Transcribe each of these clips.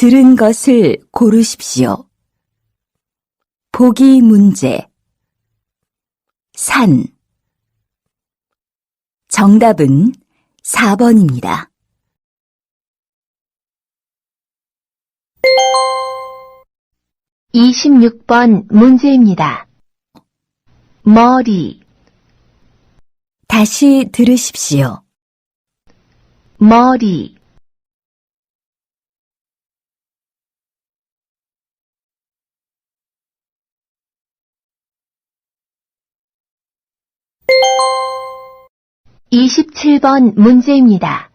들은 것을 고르십시오. 보기 문제. 산. 정답은 4번입니다. (26번) 문제입니다. 머리, 다시 들으십시오. 머리, (27번) 문제입니다.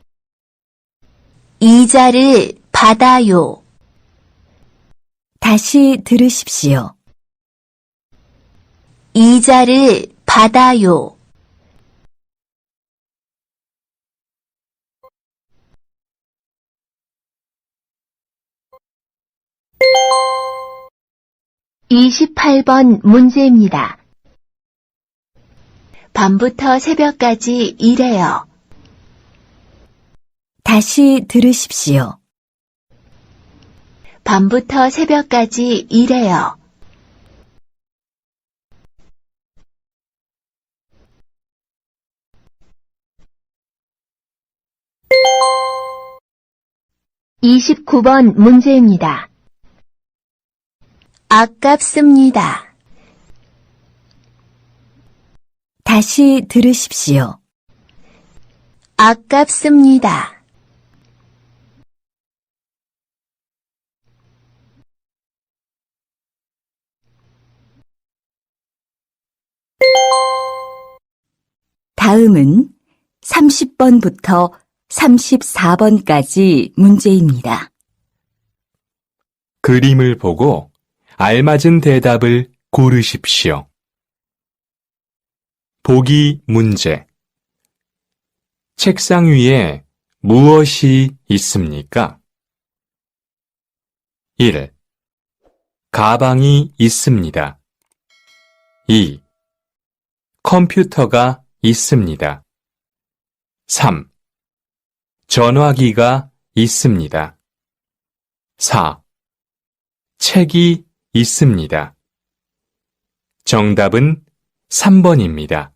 이자를 받아요. 다시 들으십시오. 이자를 받아요. (28번) 문제입니다. 밤부터 새벽까지 일해요. 다시 들으십시오. 밤부터 새벽까지 일해요. (29번) 문제입니다. 아깝습니다. 다시 들으십시오. 아깝습니다. 다음은 30번부터 34번까지 문제입니다. 그림을 보고 알맞은 대답을 고르십시오. 보기 문제. 책상 위에 무엇이 있습니까? 1. 가방이 있습니다. 2. 컴퓨터가 있습니다. 3. 전화기가 있습니다. 4. 책이 있습니다. 정답은 3번입니다.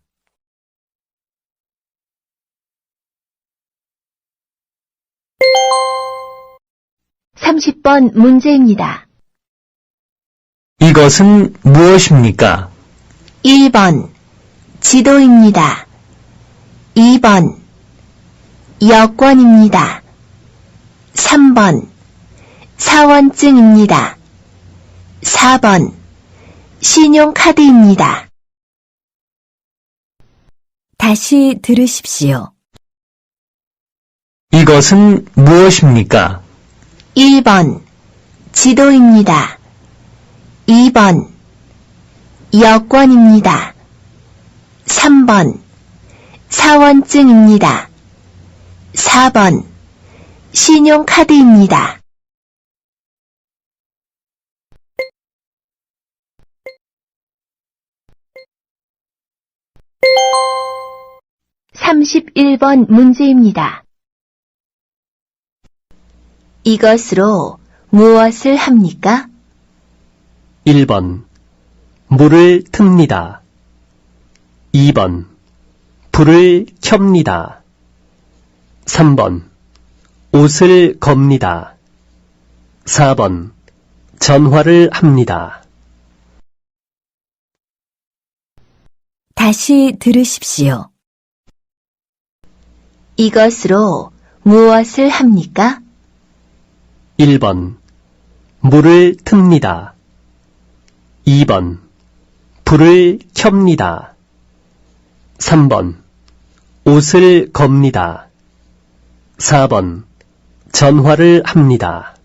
(30번) 문제입니다. 이것은 무엇입니까? 1번 지도입니다. 2번 여권입니다. 3번 사원증입니다. 4번 신용카드입니다. 다시 들으십시오. 이것은 무엇입니까? 1번 지도입니다. 2번 여권입니다. 3번 사원증입니다. 4번 신용카드입니다. (31번) 문제입니다. 이것으로 무엇을 합니까? 1번 물을 틉니다. 2번 불을 켭니다. 3번 옷을 겁니다. 4번 전화를 합니다. 다시 들으십시오. 이것으로 무엇을 합니까? 1번 물을 틉니다. 2번 불을 켭니다. 3번 옷을 겁니다. 4번 전화를 합니다.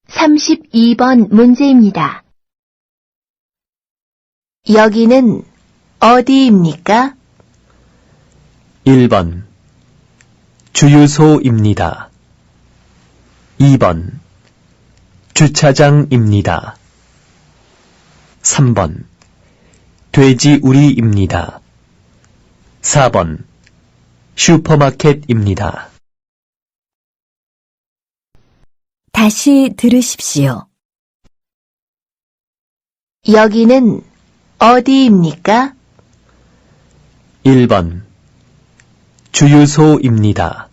(32번) 문제입니다. 여기는 어디입니까? 1번 주유소입니다. 2번 주차장입니다. 3번 돼지우리입니다. 4번 슈퍼마켓입니다. 다시 들으십시오. 여기는 어디입니까? 1번 주유소입니다.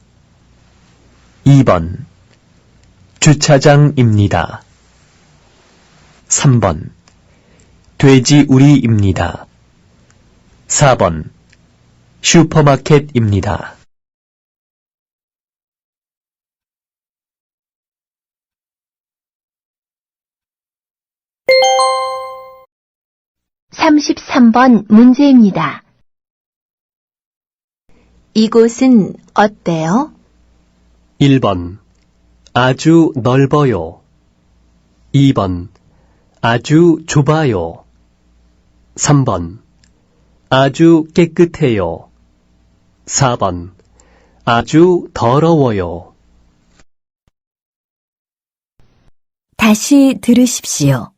2번 주차장입니다. 3번 돼지우리입니다. 4번 슈퍼마켓입니다. 33번 문제입니다. 이곳은 어때요? 1번 아주 넓어요. 2번 아주 좁아요. 3번 아주 깨끗해요. 4번 아주 더러워요. 다시 들으십시오.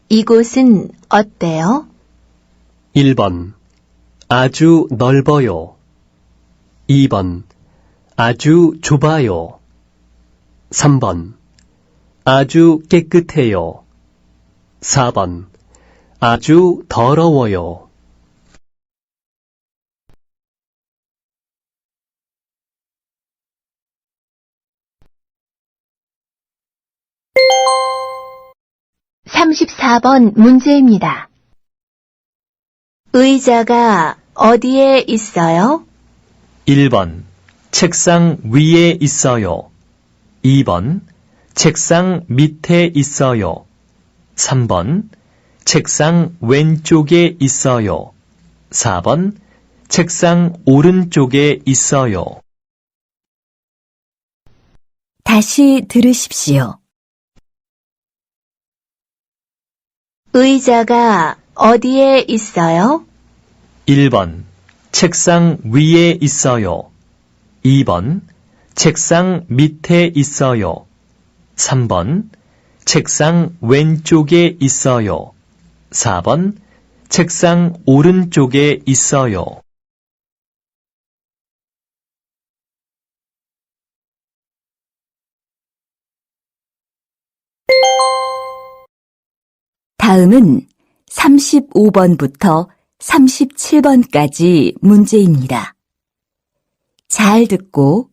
이곳은 어때요? 1번 아주 넓어요. 2번 아주 좁아요. 3번 아주 깨끗해요. 4번 아주 더러워요. (34번) 문제입니다. 의자가 어디에 있어요? 1번 책상 위에 있어요. 2번 책상 밑에 있어요. 3번 책상 왼쪽에 있어요. 4번 책상 오른쪽에 있어요. 다시 들으십시오. 의자가 어디에 있어요? 1번 책상 위에 있어요. 2번 책상 밑에 있어요. 3번 책상 왼쪽에 있어요. 4번 책상 오른쪽에 있어요. 다음은 35번부터 37번까지 문제입니다. 잘 듣고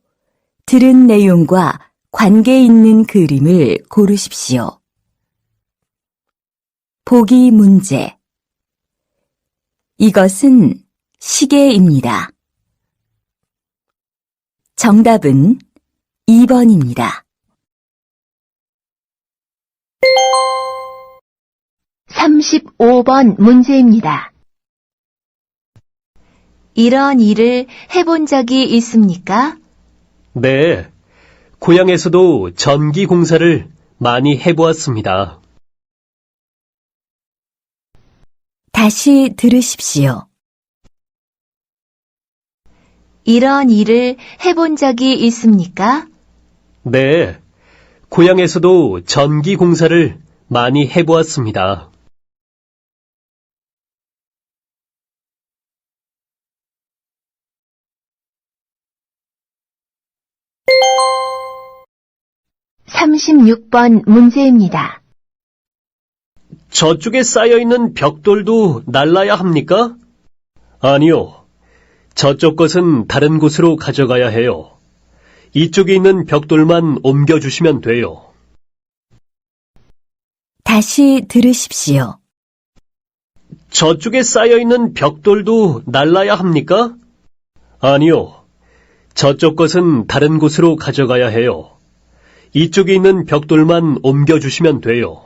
들은 내용과 관계 있는 그림을 고르십시오. 보기 문제. 이것은 시계입니다. 정답은 2번입니다. 35번 문제입니다. 이런 일을 해본 적이 있습니까? 네, 고향에서도 전기 공사를 많이 해보았습니다. 다시 들으십시오. 이런 일을 해본 적이 있습니까? 네, 고향에서도 전기 공사를 많이 해보았습니다. (36번) 문제입니다. 저쪽에 쌓여있는 벽돌도 날라야 합니까? 아니요. 저쪽 것은 다른 곳으로 가져가야 해요. 이쪽에 있는 벽돌만 옮겨주시면 돼요. 다시 들으십시오. 저쪽에 쌓여있는 벽돌도 날라야 합니까? 아니요. 저쪽 것은 다른 곳으로 가져가야 해요. 이쪽에 있는 벽돌만 옮겨주시면 돼요.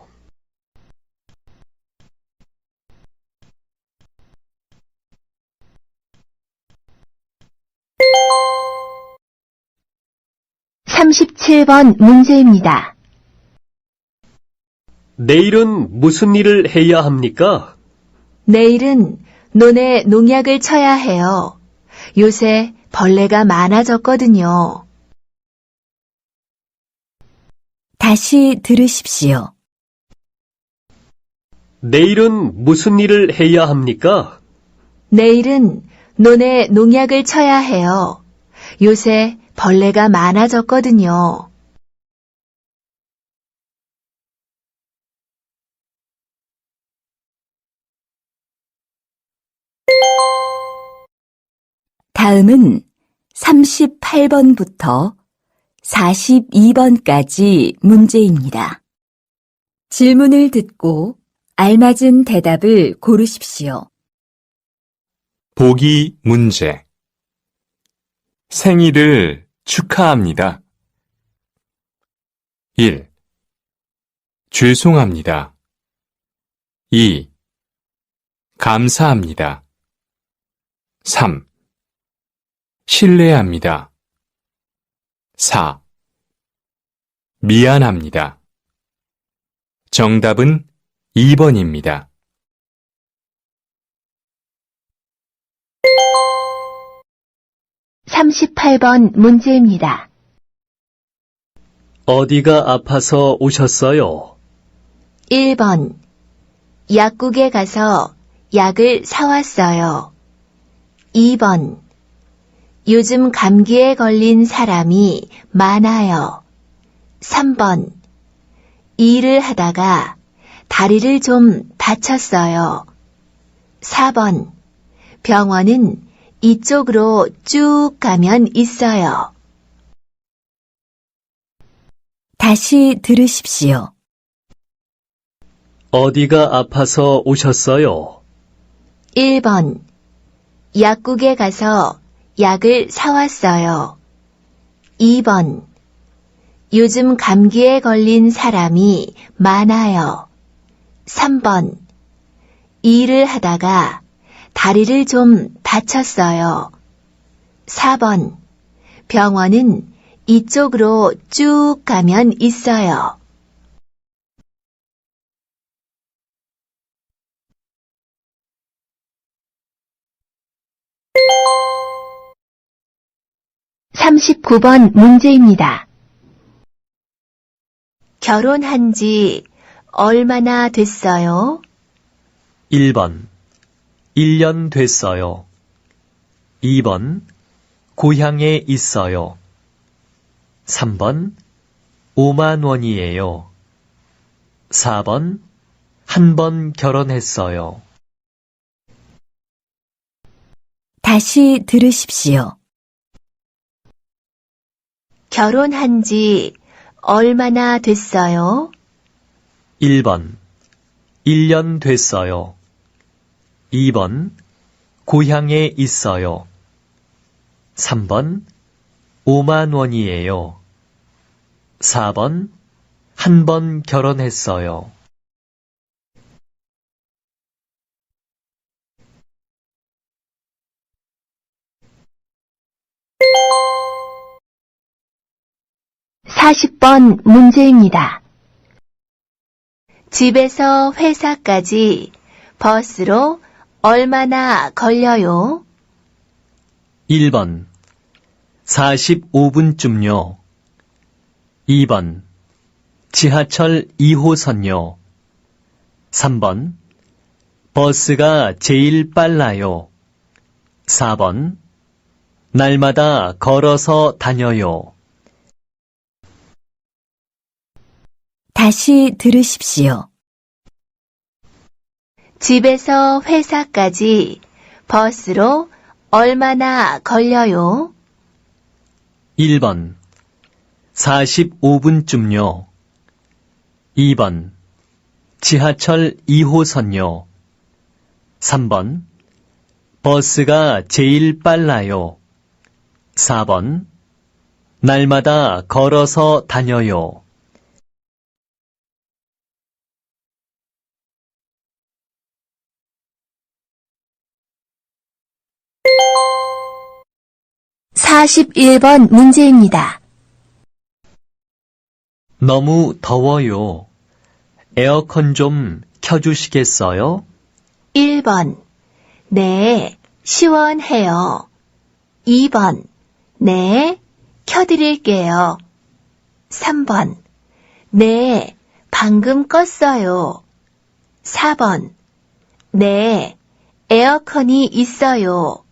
(37번) 문제입니다. 내일은 무슨 일을 해야 합니까? 내일은 논에 농약을 쳐야 해요. 요새 벌레가 많아졌거든요. 다시 들으십시오. 내일은 무슨 일을 해야 합니까? 내일은 논에 농약을 쳐야 해요. 요새 벌레가 많아졌거든요. 다음은 38번부터 42번까지 문제입니다. 질문을 듣고 알맞은 대답을 고르십시오. 보기 문제. 생일을 축하합니다. 1. 죄송합니다. 2. 감사합니다. 3. 실례합니다. 4. 미안합니다. 정답은 2번입니다. (38번) 문제입니다. 어디가 아파서 오셨어요? 1번. 약국에 가서 약을 사왔어요. 2번. 요즘 감기에 걸린 사람이 많아요. 3번. 일을 하다가 다리를 좀 다쳤어요. 4번. 병원은 이쪽으로 쭉 가면 있어요. 다시 들으십시오. 어디가 아파서 오셨어요? 1번. 약국에 가서 약을 사왔어요. 2번. 요즘 감기에 걸린 사람이 많아요. 3번. 일을 하다가 다리를 좀 다쳤어요. 4번. 병원은 이쪽으로 쭉 가면 있어요. (39번) 문제입니다. 결혼한 지 얼마나 됐어요? 1번. 1년 됐어요. 2번. 고향에 있어요. 3번. 5만 원이에요. 4번. 한 번 결혼했어요. 다시 들으십시오. 결혼한 지 얼마나 됐어요? 1번. 1년 됐어요. 2번. 고향에 있어요. 3번. 5만 원이에요. 4번. 한 번 결혼했어요. (40번) 문제입니다. 집에서 회사까지 버스로 얼마나 걸려요? 1번. 45분쯤요. 2번. 지하철 2호선요. 3번. 버스가 제일 빨라요. 4번. 날마다 걸어서 다녀요. 다시 들으십시오. 집에서 회사까지 버스로 얼마나 걸려요? 1번. 45분쯤요. 2번. 지하철 2호선요. 3번. 버스가 제일 빨라요. 4번. 날마다 걸어서 다녀요. (41번) 문제입니다. 너무 더워요. 에어컨 좀 켜주시겠어요? 1번. 네, 시원해요. 2번. 네, 켜드릴게요. 3번. 네, 방금 껐어요. 4번. 네, 에어컨이 있어요.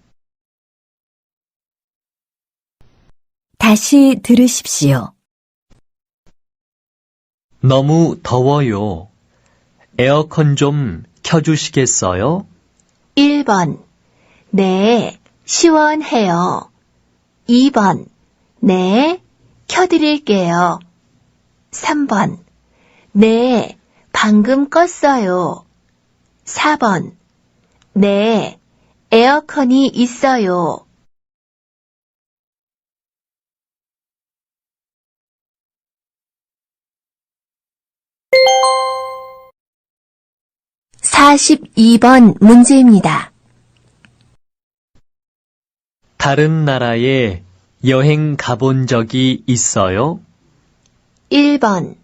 다시 들으십시오. 너무 더워요. 에어컨 좀 켜주시겠어요? 1번. 네, 시원해요. 2번. 네, 켜드릴게요. 3번. 네, 방금 껐어요. 4번. 네, 에어컨이 있어요. (42번) 문제입니다. 다른 나라에 여행 가본 적이 있어요? 1번.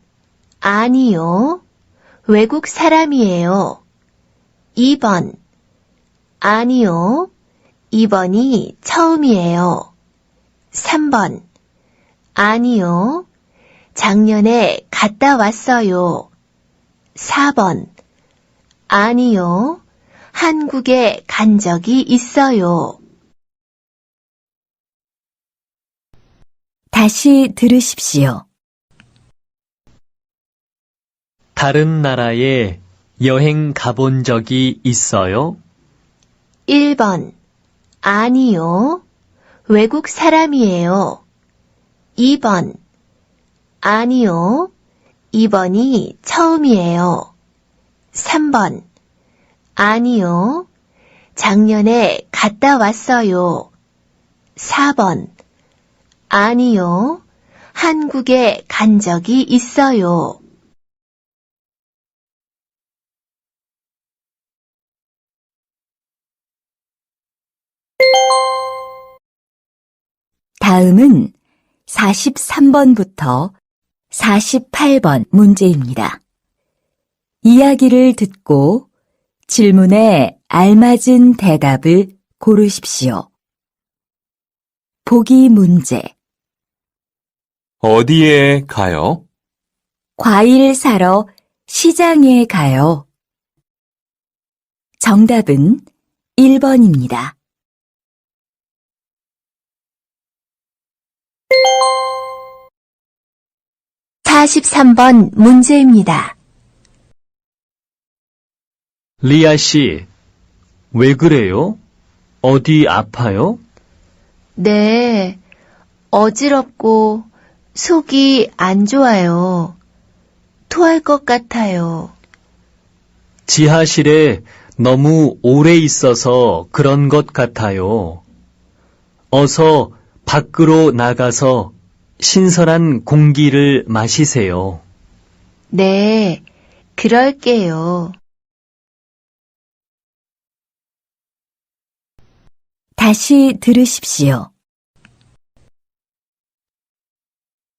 아니요. 외국 사람이에요. 2번. 아니요. 이번이 처음이에요. 3번. 아니요. 작년에 갔다 왔어요. 4번. 아니요. 한국에 간 적이 있어요. 다시 들으십시오. 다른 나라에 여행 가본 적이 있어요? 1번. 아니요. 외국 사람이에요. 2번. 아니요. 이번이 처음이에요. 3번. 아니요. 작년에 갔다 왔어요. 4번. 아니요. 한국에 간 적이 있어요. 다음은 43번부터 48번 문제입니다. 이야기를 듣고 질문에 알맞은 대답을 고르십시오. 보기 문제. 어디에 가요? 과일 사러 시장에 가요. 정답은 1번입니다. (43번) 문제입니다. 리아 씨, 왜 그래요? 어디 아파요? 네, 어지럽고 속이 안 좋아요. 토할 것 같아요. 지하실에 너무 오래 있어서 그런 것 같아요. 어서 밖으로 나가서 신선한 공기를 마시세요. 네, 그럴게요. 다시 들으십시오.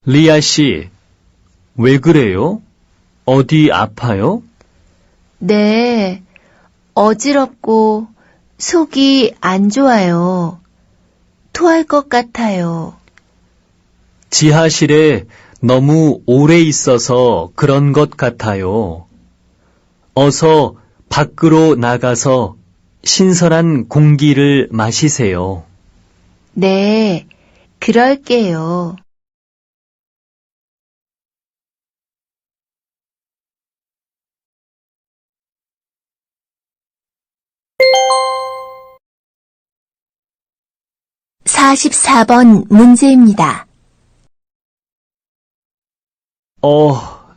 리아 씨, 왜 그래요? 어디 아파요? 네, 어지럽고 속이 안 좋아요. 토할 것 같아요. 지하실에 너무 오래 있어서 그런 것 같아요. 어서 밖으로 나가서 신선한 공기를 마시세요. 네, 그럴게요. (44번) 문제입니다.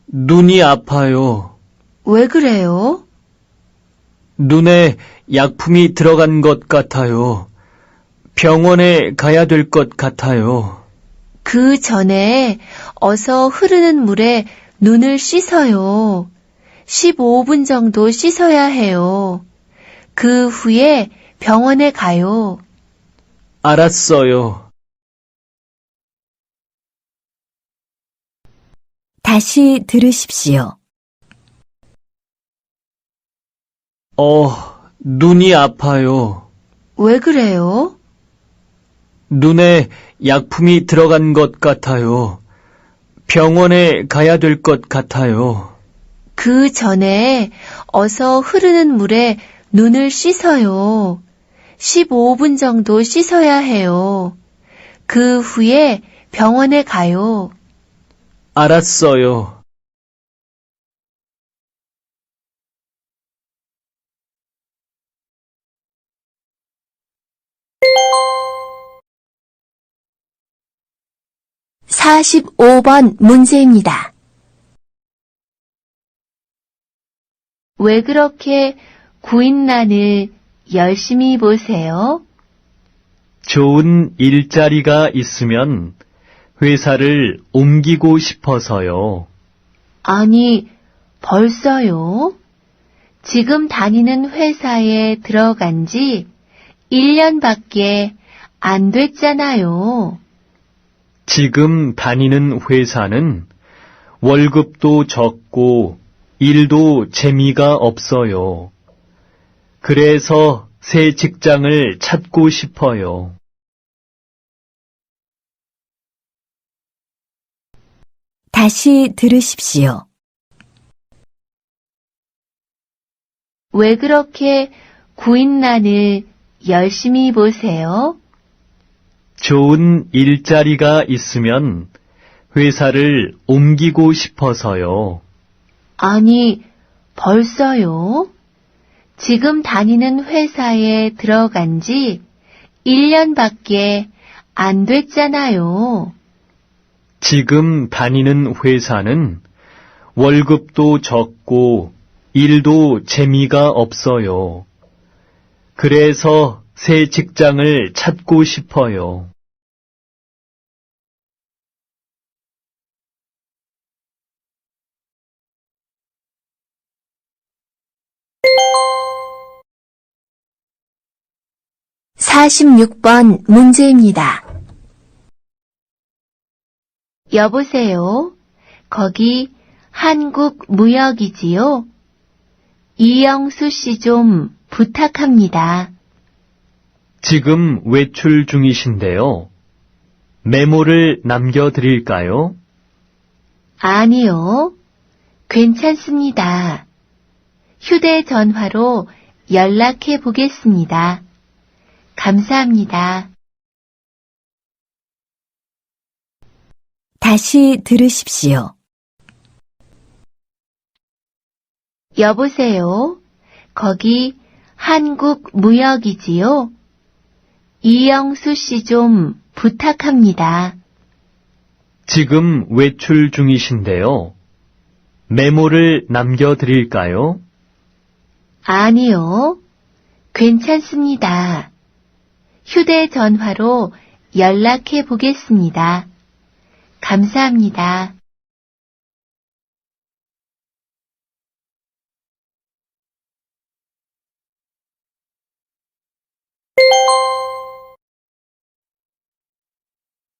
눈이 아파요. 왜 그래요? 눈에 약품이 들어간 것 같아요. 병원에 가야 될 것 같아요. 그 전에 어서 흐르는 물에 눈을 씻어요. 15분 정도 씻어야 해요. 그 후에 병원에 가요. 알았어요. 다시 들으십시오. 눈이 아파요. 왜 그래요? 눈에 약품이 들어간 것 같아요. 병원에 가야 될 것 같아요. 그 전에 어서 흐르는 물에 눈을 씻어요. 15분 정도 씻어야 해요. 그 후에 병원에 가요. 알았어요. (45번) 문제입니다. 왜 그렇게 구인난을 열심히 보세요? 좋은 일자리가 있으면 회사를 옮기고 싶어서요. 아니, 벌써요? 지금 다니는 회사에 들어간 지 1년밖에 안 됐잖아요. 지금 다니는 회사는 월급도 적고 일도 재미가 없어요. 그래서 새 직장을 찾고 싶어요. 다시 들으십시오. 왜 그렇게 구인난을 열심히 보세요? 좋은 일자리가 있으면 회사를 옮기고 싶어서요. 아니, 벌써요? 지금 다니는 회사에 들어간 지 1년밖에 안 됐잖아요. 지금 다니는 회사는 월급도 적고 일도 재미가 없어요. 그래서 새 직장을 찾고 싶어요. (46번) 문제입니다. 여보세요? 거기 한국무역이지요? 이영수 씨 좀 부탁합니다. 지금 외출 중이신데요. 메모를 남겨드릴까요? 아니요. 괜찮습니다. 휴대전화로 연락해 보겠습니다. 감사합니다. 다시 들으십시오. 여보세요? 거기 한국무역이지요? 이영수 씨 좀 부탁합니다. 지금 외출 중이신데요. 메모를 남겨드릴까요? 아니요. 괜찮습니다. 휴대전화로 연락해 보겠습니다. 감사합니다.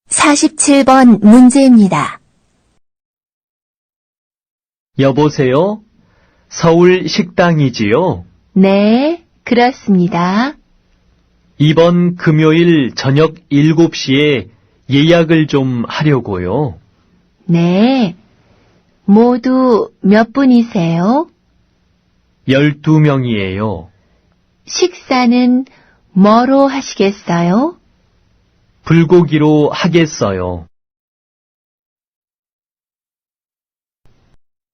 (47번) 문제입니다. 여보세요? 서울 식당이지요? 네, 그렇습니다. 이번 금요일 저녁 7시에 예약을 좀 하려고요. 네. 모두 몇 분이세요? 12명이에요. 식사는 뭐로 하시겠어요? 불고기로 하겠어요.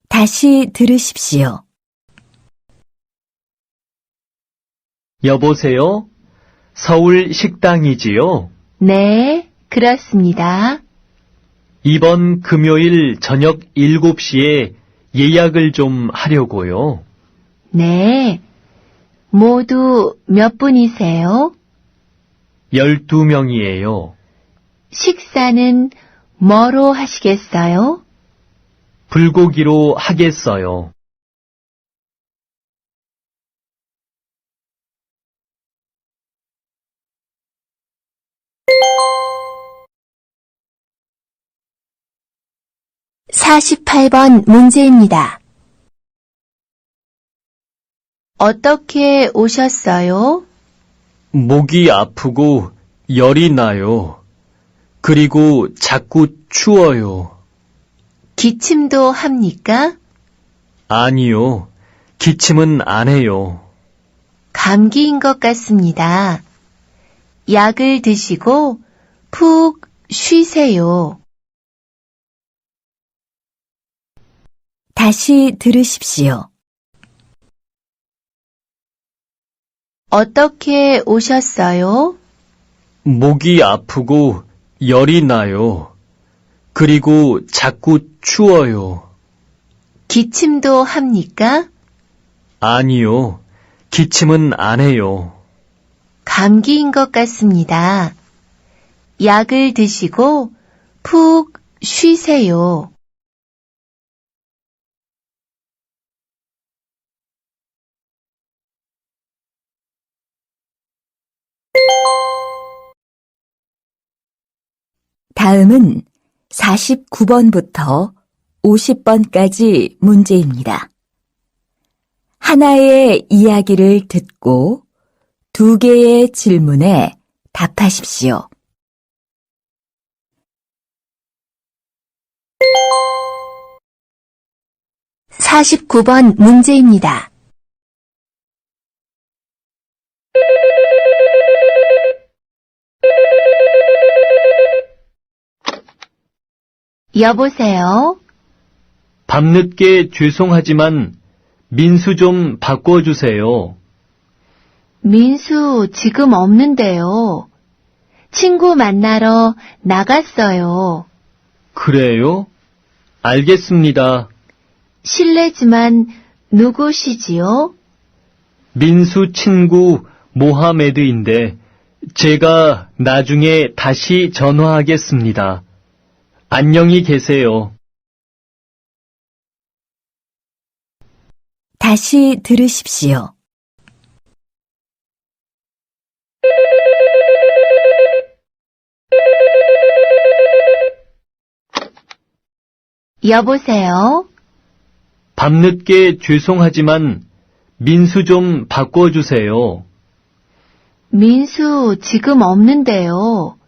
다시 들으십시오. 여보세요? 서울 식당이지요? 네, 그렇습니다. 이번 금요일 저녁 7시에 예약을 좀 하려고요. 네. 모두 몇 분이세요? 12명이에요. 식사는 뭐로 하시겠어요? 불고기로 하겠어요. (48번) 문제입니다. 어떻게 오셨어요? 목이 아프고 열이 나요. 그리고 자꾸 추워요. 기침도 합니까? 아니요. 기침은 안 해요. 감기인 것 같습니다. 약을 드시고 푹 쉬세요. 다시 들으십시오. 어떻게 오셨어요? 목이 아프고 열이 나요. 그리고 자꾸 추워요. 기침도 합니까? 아니요. 기침은 안 해요. 감기인 것 같습니다. 약을 드시고 푹 쉬세요. 다음은 49번부터 50번까지 문제입니다. 하나의 이야기를 듣고 2개의 질문에 답하십시오. (49번) 문제입니다. 여보세요? 밤늦게 죄송하지만 민수 좀 바꿔주세요. 민수 지금 없는데요. 친구 만나러 나갔어요. 그래요? 알겠습니다. 실례지만 누구시지요? 민수 친구 모하메드인데 제가 나중에 다시 전화하겠습니다. 안녕히 계세요. 다시 들으십시오. 여보세요? 밤늦게 죄송하지만 민수 좀 바꿔주세요. 민수 지금 없는데요.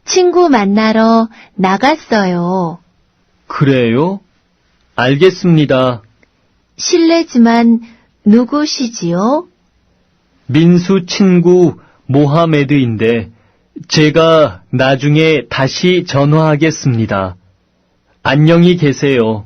친구 만나러 나갔어요. 그래요? 알겠습니다. 실례지만 누구시지요? 민수 친구 모하메드인데 제가 나중에 다시 전화하겠습니다. 안녕히 계세요.